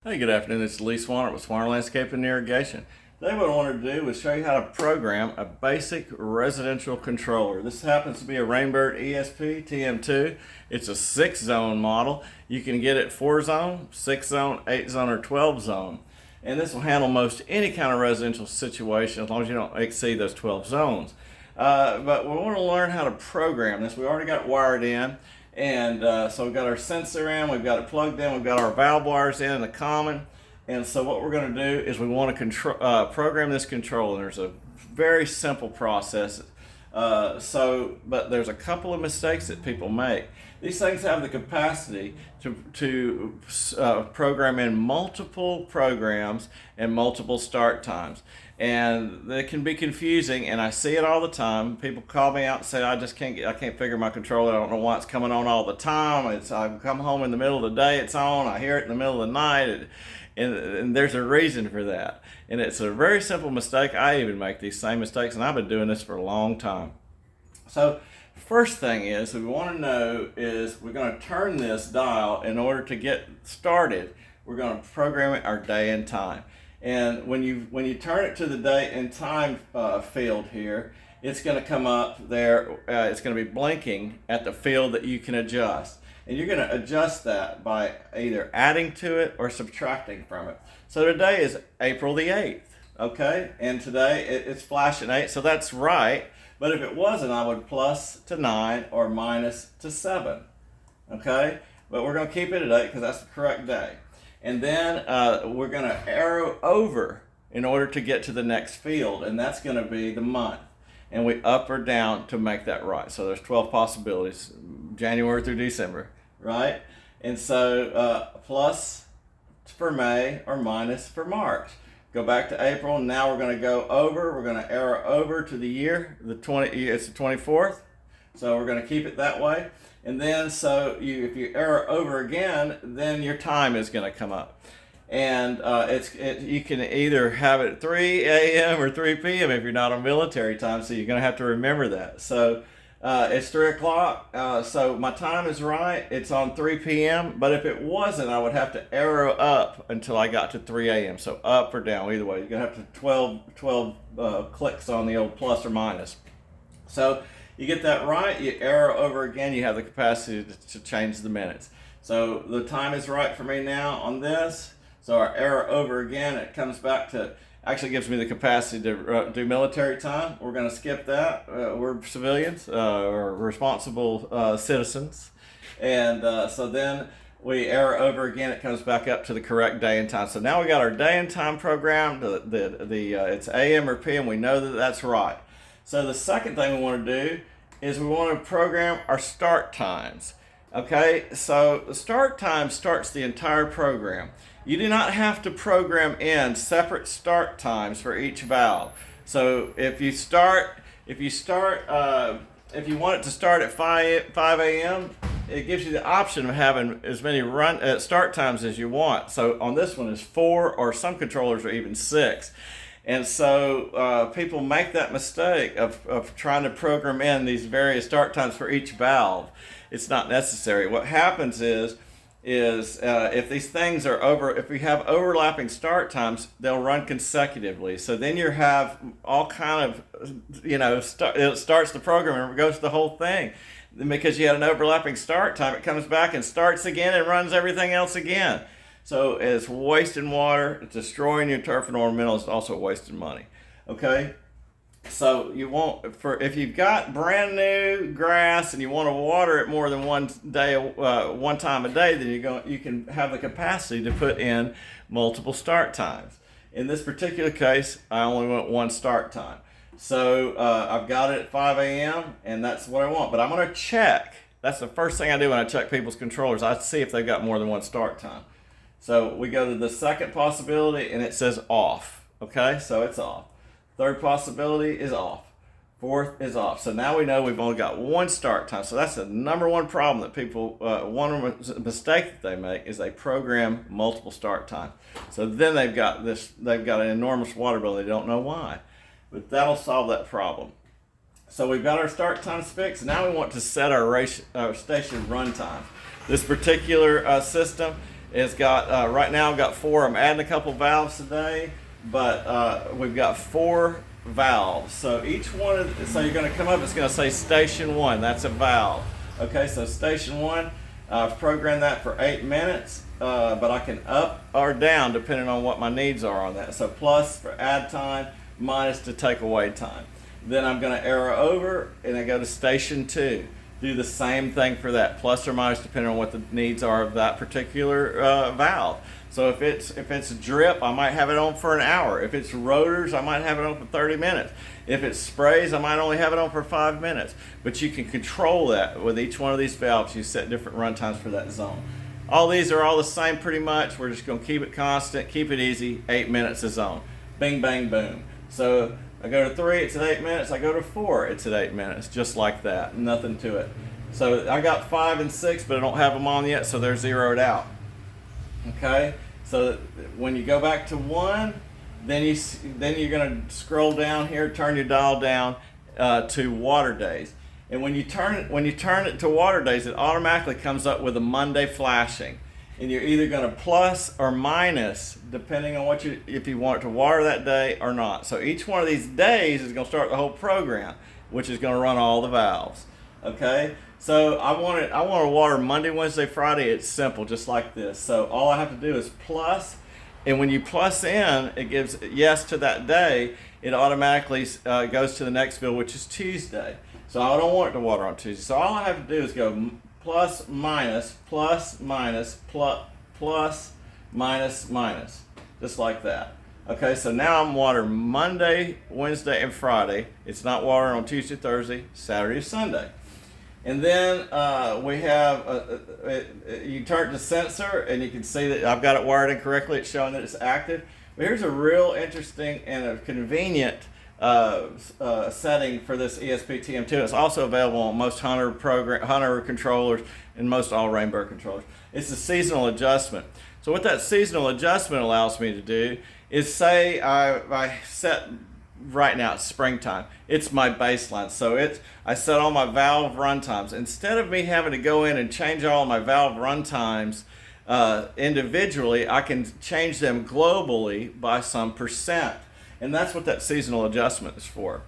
Hey, good afternoon. It's Lee Swanner with Swanner Landscaping and Irrigation. Today what I wanted to do was show you how to program a basic residential controller. This happens to be a Rainbird ESP TM2. It's a 6-zone model. You can get it 4-zone, 6-zone, 8-zone, or 12-zone. And this will handle most any kind of residential situation as long as you don't exceed those 12 zones. But we want to learn how to program this. We already got it wired in. And so we've got our sensor in, we've got it plugged in, we've got our valve wires in the common. And so what we're going to do is we want to program this controller. There's a very simple process. But there's a couple of mistakes that people make. These things have the capacity to program in multiple programs and multiple start times. And they can be confusing, and I see it all the time. People call me out and say, I can't figure my controller. I don't know why it's coming on all the time. I come home in the middle of the day, it's on. I hear it in the middle of the night. And there's a reason for that. And it's a very simple mistake. I even make these same mistakes, and I've been doing this for a long time. So first thing is we want to know is we're going to turn this dial in order to get started. We're going to program it our day and time. And when you turn it to the date and time field here, it's going to come up there. It's going to be blinking at the field that you can adjust. And you're going to adjust that by either adding to it or subtracting from it. So today is April the 8th, okay? And today it's flashing 8, so that's right. But if it wasn't, I would plus to 9 or minus to 7, okay? But we're going to keep it at 8 because that's the correct day. And then we're going to arrow over in order to get to the next field, and that's going to be the month. And we up or down to make that right. So there's 12 possibilities, January through December, right? And so plus for May or minus for March. Go back to April. Now we're going to go over. We're going to arrow over to the year. It's the 24th. So we're going to keep it that way. And then if you arrow over again, then your time is going to come up. And you can either have it at 3 a.m. or 3 p.m. if you're not on military time. So you're going to have to remember that. So it's 3 o'clock. So my time is right. It's on 3 p.m. But if it wasn't, I would have to arrow up until I got to 3 a.m. So up or down, either way. You're going to have to 12 clicks on the old plus or minus. So you get that right, you arrow over again, you have the capacity to change the minutes. So the time is right for me now on this. So I arrow over again, it comes back to, actually gives me the capacity to do military time. We're going to skip that. We're civilians, or responsible citizens. And so then we arrow over again, it comes back up to the correct day and time. So now we got our day and time program. It's AM or PM, we know that that's right. So the second thing we want to do is we want to program our start times. Okay, so the start time starts the entire program. You do not have to program in separate start times for each valve. So if you want it to start at 5 a.m., it gives you the option of having as many start times as you want. So on this one is 4, or some controllers are even 6. And so people make that mistake of trying to program in these various start times for each valve. It's not necessary. What happens is if these things are if we have overlapping start times, they'll run consecutively. So then you have all kind of, it starts the program and it goes the whole thing. Then because you had an overlapping start time, it comes back and starts again and runs everything else again. So it's wasting water, it's destroying your turf and ornamental, it's also wasting money. Okay? So if you've got brand new grass and you want to water it more than one time a day, then you can have the capacity to put in multiple start times. In this particular case, I only want one start time. So I've got it at 5 a.m. and that's what I want. But I'm going to check. That's the first thing I do when I check people's controllers. I see if they've got more than one start time. So we go to the second possibility and it says off. Okay, so it's off. Third possibility is off. Fourth is off. So now we know we've only got one start time. So that's the number one problem that people, one mistake that they make is they program multiple start times. So then they've got an enormous water bill. They don't know why. But that'll solve that problem. So we've got our start times fixed. Now we want to set our station run time. This particular system It's got, right now I've got 4. I'm adding a couple valves today, but we've got 4 valves. So each one, so you're going to come up, it's going to say station 1. That's a valve. Okay, so station 1, I've programmed that for 8 minutes, but I can up or down depending on what my needs are on that. So plus for add time, minus to take away time. Then I'm going to arrow over and I go to station 2. Do the same thing for that, plus or minus depending on what the needs are of that particular valve. So if it's drip, I might have it on for an hour. If it's rotors, I might have it on for 30 minutes. If it's sprays, I might only have it on for 5 minutes. But you can control that with each one of these valves. You set different run times for that zone. All these are all the same pretty much. We're just going to keep it constant, keep it easy, 8 minutes a zone. Bing, bang, boom. So I go to 3, it's at 8 minutes. I go to 4, it's at 8 minutes, just like that. Nothing to it. So I got 5 and 6, but I don't have them on yet, so they're zeroed out. Okay, so when you go back to 1, then you're going to scroll down here, turn your dial down to water days. And when you turn it to water days, it automatically comes up with a Monday flashing. And you're either going to plus or minus depending on if you want it to water that day or not. So each one of these days is going to start the whole program, which is going to run all the valves. Okay, so I want to water Monday, Wednesday, Friday. It's simple, just like this. So all I have to do is plus, and when you plus in, it gives yes to that day. It automatically goes to the next field, which is Tuesday. So I don't want it to water on Tuesday. So all I have to do is go plus, minus, plus, minus, plus, minus, minus, just like that. Okay, so now I'm watering Monday, Wednesday, and Friday. It's not watering on Tuesday, Thursday, Saturday, Sunday. And then we have, you turn to sensor and you can see that I've got it wired incorrectly. It's showing that it's active. But here's a real interesting and a convenient setting for this ESP-TM2. It's also available on most Hunter controllers and most all Rainbird controllers. It's a seasonal adjustment. So what that seasonal adjustment allows me to do is say I set, right now it's springtime. It's my baseline. So I set all my valve run times. Instead of me having to go in and change all my valve run times individually, I can change them globally by some percent. And that's what that seasonal adjustment is for.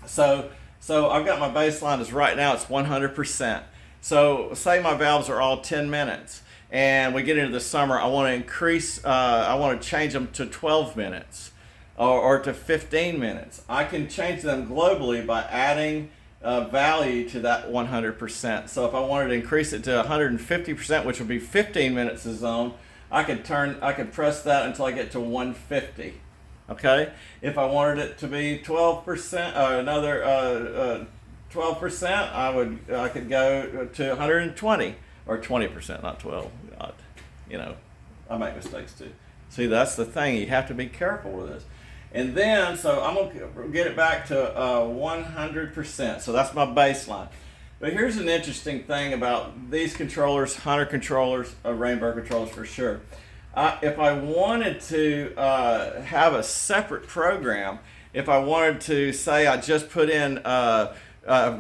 So I've got my baseline is right now it's 100%. So say my valves are all 10 minutes and we get into the summer, I want to increase, I want to change them to 12 minutes or to 15 minutes. I can change them globally by adding value to that 100%. So if I wanted to increase it to 150%, which would be 15 minutes a zone, I could press that until I get to 150. Okay, if I wanted it to be 12%, another 12%, I could go to 120 or 20%, not 12. God, I make mistakes too. See, that's the thing. You have to be careful with this. And then, so I'm gonna get it back to 100%. So that's my baseline. But here's an interesting thing about these controllers, Hunter controllers, Rainbird controllers for sure. If I wanted to have a separate program, if I wanted to say I just put in,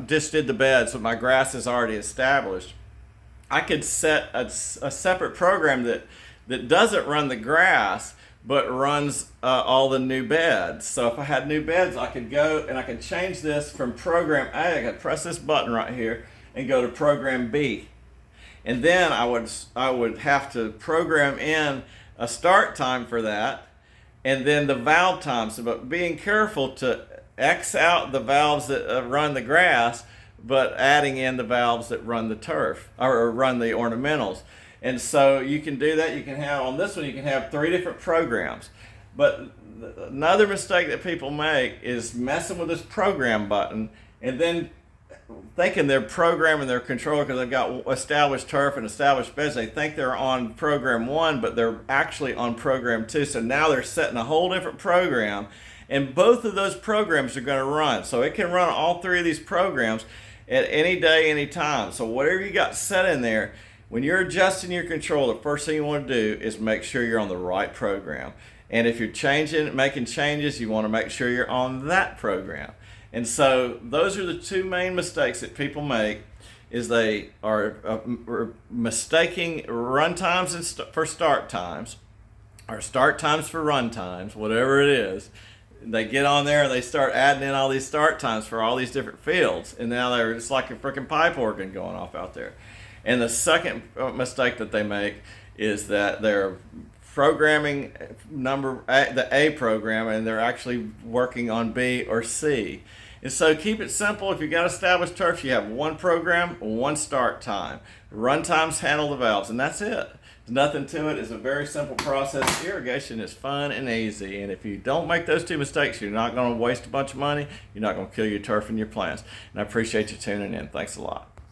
just did the bed so my grass is already established, I could set a separate program that doesn't run the grass but runs all the new beds. So if I had new beds, I could go and I could change this from program A. I could press this button right here and go to program B. And then I would have to program in a start time for that, and then the valve times. But being careful to X out the valves that run the grass, but adding in the valves that run the turf or run the ornamentals. And so you can do that. You can have on this one, you can have 3 different programs. But another mistake that people make is messing with this program button and then thinking they're programming their controller because they've got established turf and established beds. They think they're on program 1, but they're actually on program 2. So now they're setting a whole different program, and both of those programs are going to run. So it can run all 3 of these programs at any day, any time. So whatever you got set in there, when you're adjusting your controller, the first thing you want to do is make sure you're on the right program. And if you're making changes, you want to make sure you're on that program. And so those are the 2 main mistakes that people make is they are mistaking run times for start times, or start times for run times, whatever it is. They get on there and they start adding in all these start times for all these different fields, and now they're just like a freaking pipe organ going off out there. And the second mistake that they make is that they're programming the A program, and they're actually working on B or C. And so keep it simple. If you got established turf, you have one program, one start time. Run times handle the valves, and that's it. There's nothing to it. It's a very simple process. Irrigation is fun and easy, and if you don't make those two mistakes, you're not going to waste a bunch of money. You're not going to kill your turf and your plants. And I appreciate you tuning in. Thanks a lot.